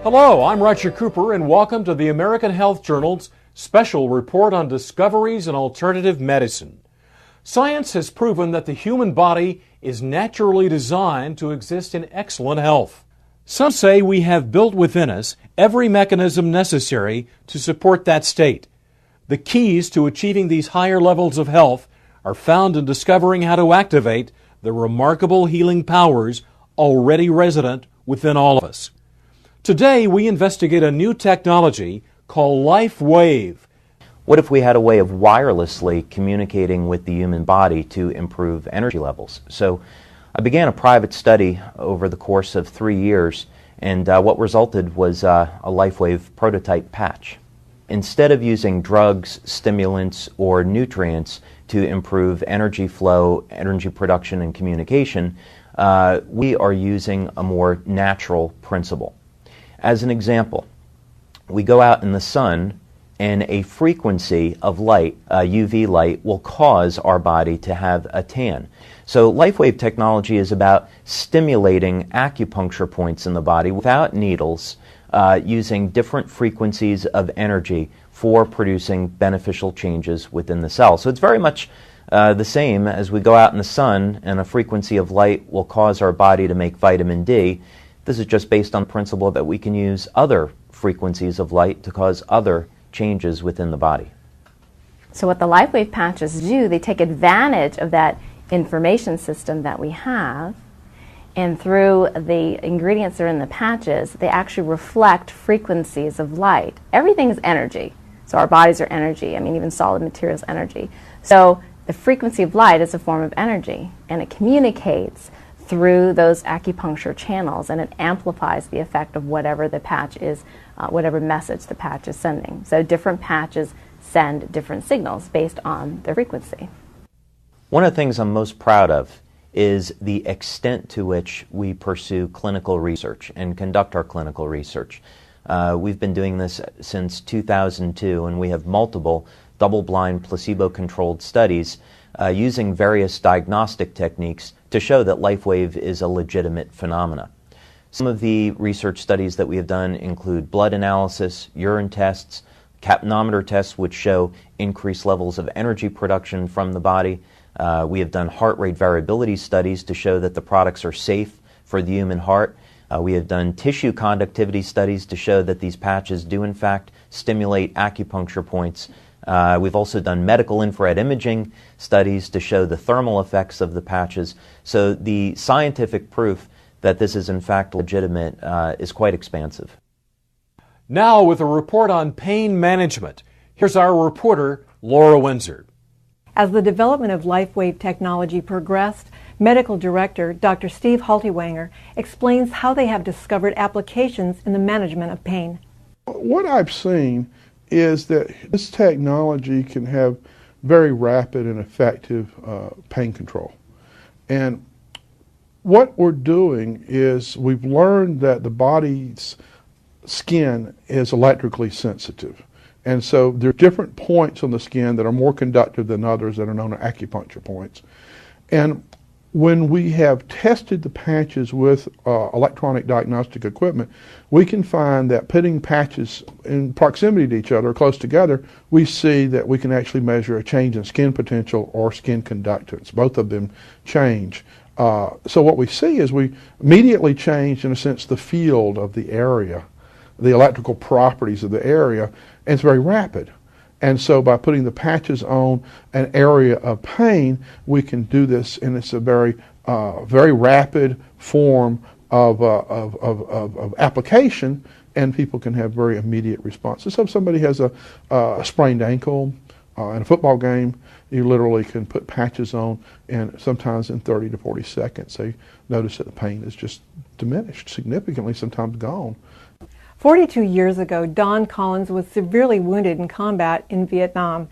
Hello, I'm Roger Cooper, and welcome to the American Health Journal's special report on discoveries in alternative medicine. Science has proven that the human body is naturally designed to exist in excellent health. Some say we have built within us every mechanism necessary to support that state. The keys to achieving these higher levels of health are found in discovering how to activate the remarkable healing powers already resident within all of us. Today, we investigate a new technology called Lifewave. What if we had a way of wirelessly communicating with the human body to improve energy levels? So I began a private study over the course of 3 years, and what resulted was a Lifewave prototype patch. Instead of using drugs, stimulants, or nutrients to improve energy flow, energy production, and communication, we are using a more natural principle. As an example, we go out in the sun and a frequency of light, UV light, will cause our body to have a tan. So Lifewave technology is about stimulating acupuncture points in the body without needles, using different frequencies of energy for producing beneficial changes within the cell. So it's very much the same as we go out in the sun and a frequency of light will cause our body to make vitamin D. This is just based on the principle that we can use other frequencies of light to cause other changes within the body. So what the Lifewave patches do, they take advantage of that information system that we have, and through the ingredients that are in the patches, they actually reflect frequencies of light. Everything is energy. So our bodies are energy. I mean, even solid materials energy. So the frequency of light is a form of energy, and it communicates through those acupuncture channels, and it amplifies the effect of whatever the patch is, whatever message the patch is sending. So different patches send different signals based on their frequency. One of the things I'm most proud of is the extent to which we pursue clinical research and conduct our clinical research. We've been doing this since 2002, and we have multiple double-blind, placebo-controlled studies using various diagnostic techniques to show that Lifewave is a legitimate phenomena. Some of the research studies that we have done include blood analysis, urine tests, capnometer tests which show increased levels of energy production from the body. We have done heart rate variability studies to show that the products are safe for the human heart. We have done tissue conductivity studies to show that these patches do in fact stimulate acupuncture points. We've also done medical infrared imaging studies to show the thermal effects of the patches. So the scientific proof that this is in fact legitimate is quite expansive. Now with a report on pain management, here's our reporter, Laura Windsor. As the development of Lifewave technology progressed, Medical Director Dr. Steve Haltiwanger explains how they have discovered applications in the management of pain. What I've seen is that this technology can have very rapid and effective pain control. And what we're doing is we've learned that the body's skin is electrically sensitive. And so there are different points on the skin that are more conductive than others that are known as acupuncture points. And when we have tested the patches with electronic diagnostic equipment, we can find that putting patches in proximity to each other, close together, we see that we can actually measure a change in skin potential or skin conductance. Both of them change. So what we see is we immediately change, in a sense, the field of the area, the electrical properties of the area, and it's very rapid. And so by putting the patches on an area of pain, we can do this, and it's a very rapid form of application, and people can have very immediate responses. So if somebody has a sprained ankle in a football game, you literally can put patches on, and sometimes in 30 to 40 seconds, they notice that the pain is just diminished significantly, sometimes gone. 42 years ago, Don Collins was severely wounded in combat in Vietnam.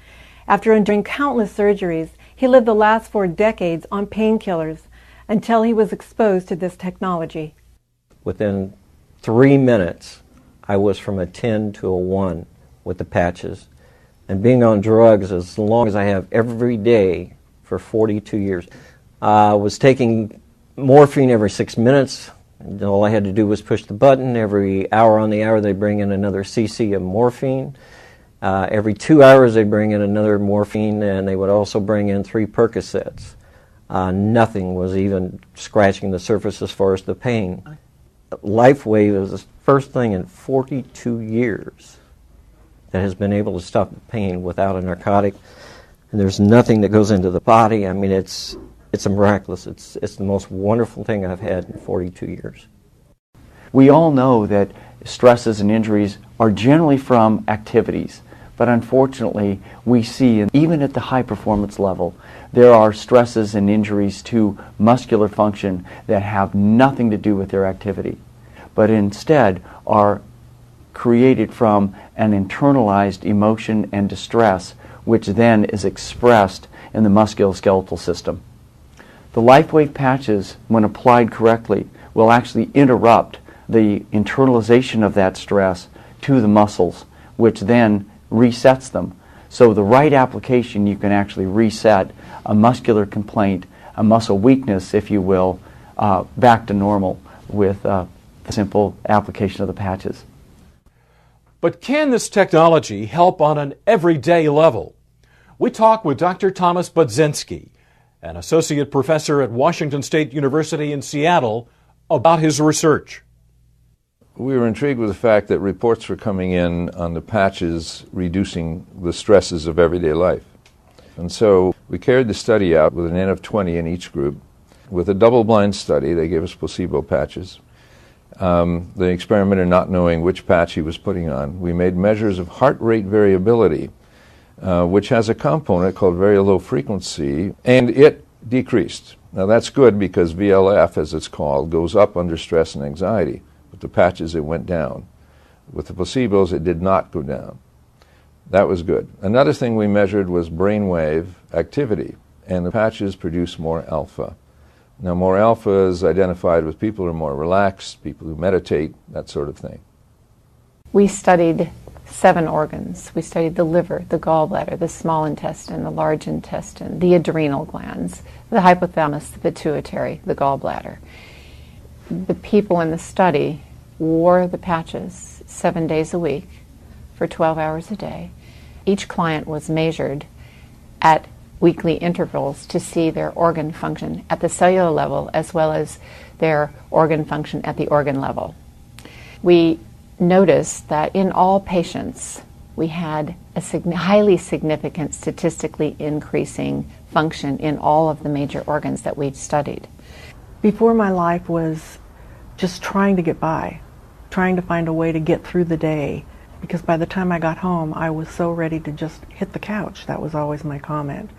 After enduring countless surgeries, he lived the last 4 decades on painkillers until he was exposed to this technology. Within 3 minutes, I was from a 10 to a 1 with the patches. And being on drugs as long as I have every day for 42 years, I was taking morphine every 6 minutes, And all I had to do was push the button. Every hour on the hour, they bring in another cc of morphine. Every 2 hours, they bring in another morphine, and they would also bring in 3 Percocets. Nothing was even scratching the surface as far as the pain. Lifewave is the first thing in 42 years that has been able to stop the pain without a narcotic. And there's nothing that goes into the body. I mean, it's a miraculous. It's the most wonderful thing I've had in 42 years. We all know that stresses and injuries are generally from activities. But unfortunately, we see, even at the high performance level, there are stresses and injuries to muscular function that have nothing to do with their activity, but instead are created from an internalized emotion and distress, which then is expressed in the musculoskeletal system. The Lifewave patches, when applied correctly, will actually interrupt the internalization of that stress to the muscles, which then resets them. So the right application, you can actually reset a muscular complaint, a muscle weakness, if you will, back to normal with the simple application of the patches. But can this technology help on an everyday level? We talk with Dr. Thomas Budzinski, an associate professor at Washington State University in Seattle, about his research. We were intrigued with the fact that reports were coming in on the patches reducing the stresses of everyday life. And so we carried the study out with an N of 20 in each group. With a double-blind study, they gave us placebo patches. The experimenter not knowing which patch he was putting on. We made measures of heart rate variability, which has a component called very low frequency, and it decreased. Now that's good because VLF, as it's called, goes up under stress and anxiety. With the patches, it went down. With the placebos, it did not go down. That was good. Another thing we measured was brainwave activity, and the patches produce more alpha. Now, more alpha is identified with people who are more relaxed, people who meditate, that sort of thing. We studied 7 organs. We studied the liver, the gallbladder, the small intestine, the large intestine, the adrenal glands, the hypothalamus, the pituitary, the gallbladder. The people in the study wore the patches 7 days a week for 12 hours a day. Each client was measured at weekly intervals to see their organ function at the cellular level as well as their organ function at the organ level. We noticed that in all patients we had a highly significant statistically increasing function in all of the major organs that we'd studied. Before, my life was just trying to get by, trying to find a way to get through the day, because by the time I got home I was so ready to just hit the couch. That was always my comment.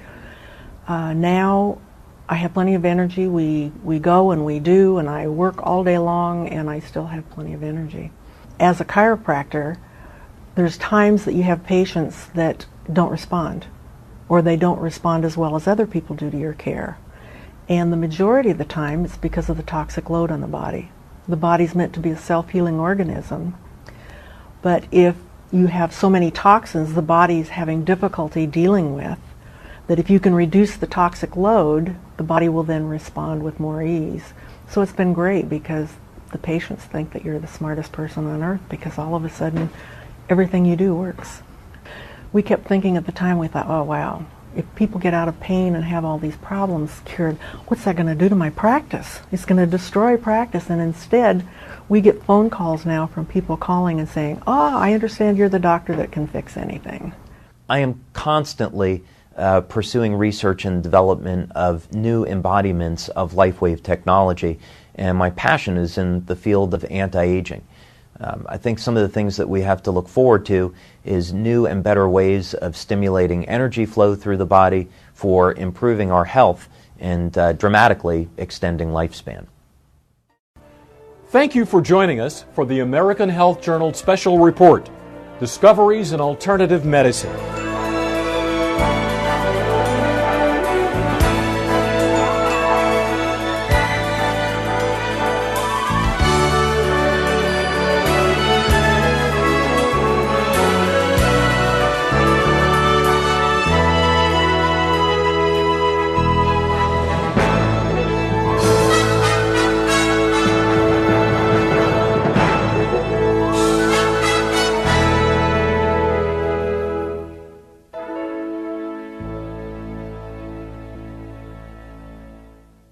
Now I have plenty of energy. We go and we do, and I work all day long, and I still have plenty of energy. As a chiropractor, there's times that you have patients that don't respond, or they don't respond as well as other people do to your care. And the majority of the time it's because of the toxic load on the body. The body's meant to be a self-healing organism, but if you have so many toxins the body's having difficulty dealing with, that if you can reduce the toxic load, the body will then respond with more ease. So it's been great because the patients think that you're the smartest person on earth because all of a sudden everything you do works. We kept thinking at the time, we thought, oh wow, if people get out of pain and have all these problems cured, what's that going to do to my practice? It's going to destroy practice. And instead, we get phone calls now from people calling and saying, oh, I understand you're the doctor that can fix anything. I am constantly pursuing research and development of new embodiments of Lifewave technology, and my passion is in the field of anti-aging. I think some of the things that we have to look forward to is new and better ways of stimulating energy flow through the body for improving our health and dramatically extending lifespan. Thank you for joining us for the American Health Journal Special Report, Discoveries in Alternative Medicine.